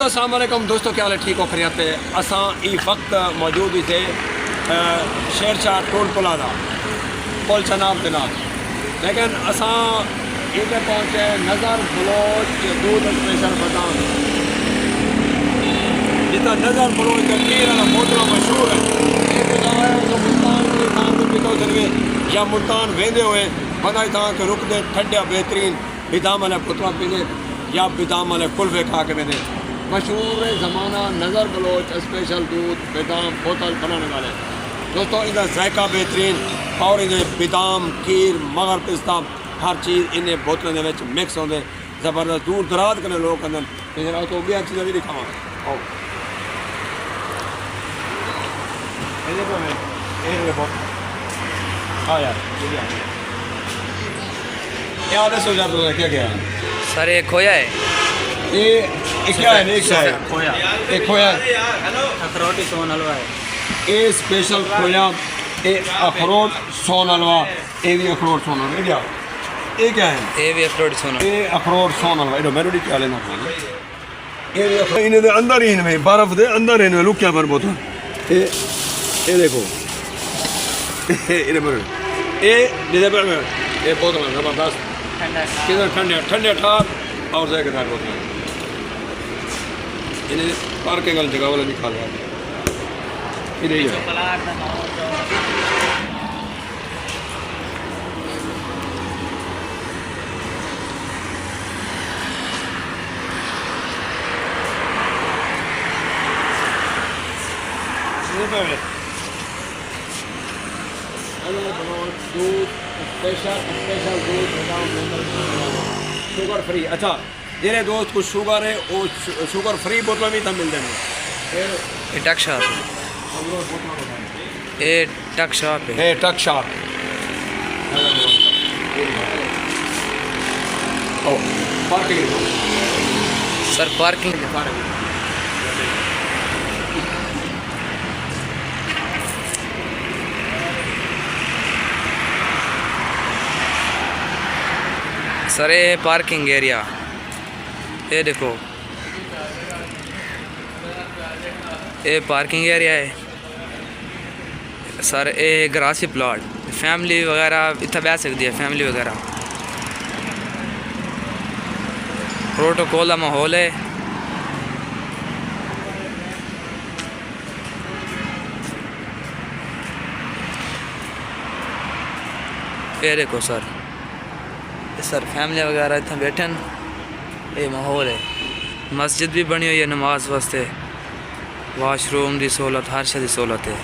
अस्सलाम वालेकुम दोस्तों, क्या हाल है? ठीक हो? खैरियत है? असां ई वक्त मौजूद ही थे शेरशाह टोल प्लाजा पुल चनाब जनाब, लेकिन असां इधर पहुँचे नज़र बलोच दूध स्पेशल बादाम, जितना नज़र बलोच का खीर वाला बोतल मशहूर है। या मुल्तान वेंदे हुए बना तक रुकते ठंडा बेहतरीन बिदाम वाले पुतला पीने या बिदाम वाले कुल्फे खा के वेंदे। मशहूर ज़माना नज़र बलोच स्पेशल दूध बेदाम बोतल बनाने वाले दोस्तों, इनका जायका बेहतरीन और इन्हें बेदाम खीर मगर पिस्ता हर चीज़ इन्हें बोतलों के मिक्स होंगे ज़बरदस्त। दूर दराज करने लोग अंदर तो भी चीज़ें भी दिखावा। हाँ यार याद है, सोचा तो क्या क्या है सर? ये खोया है, ये क्या है? एक है खोया, एक खोया अखरोट सोन हलवा है, ये स्पेशल खोया, ये अखरोट सोन हलवा, ये भी अखरोट सोन हलवा। ये क्या है? ये भी अखरोट सोन, ये अखरोट सोन हलवा। ये मेरे क्या लेना ये इन्हें अंदर ही इनमें बर्फ दे अंदर इनमें लुक्या पर बोतल। ये देखो ये बोतल जबरदस्त किधर ठंडे ठंडे ठार और जाएगा बोतल इन्हें पार्किंग वाली जगह वाला निकाल रहा है। दूध स्पेशल दूध शुगर फ्री। अच्छा जिन्हें दोस्त को शुगर है वो शुगर फ्री बोतल भी तब मिल जाएंगे। ये टक शॉप है, ये टक शॉप है, ये टक shop. Parking sir parking sir ये पार्किंग एरिया, ये देखो ये पार्किंग एरिया है सर। ये ग्रासी प्लॉट फैमिली वगैरह इतना बह सकती है, फैमिली वगैरह प्रोटोकॉल का माहौल है। ये देखो सर फैमिली वगैरह इतना बैठन, ये माहौल है। मस्जिद भी बनी हुई है नमाज वास्ते, वाशरूम की सहूलत, हर शे की सहूलत है।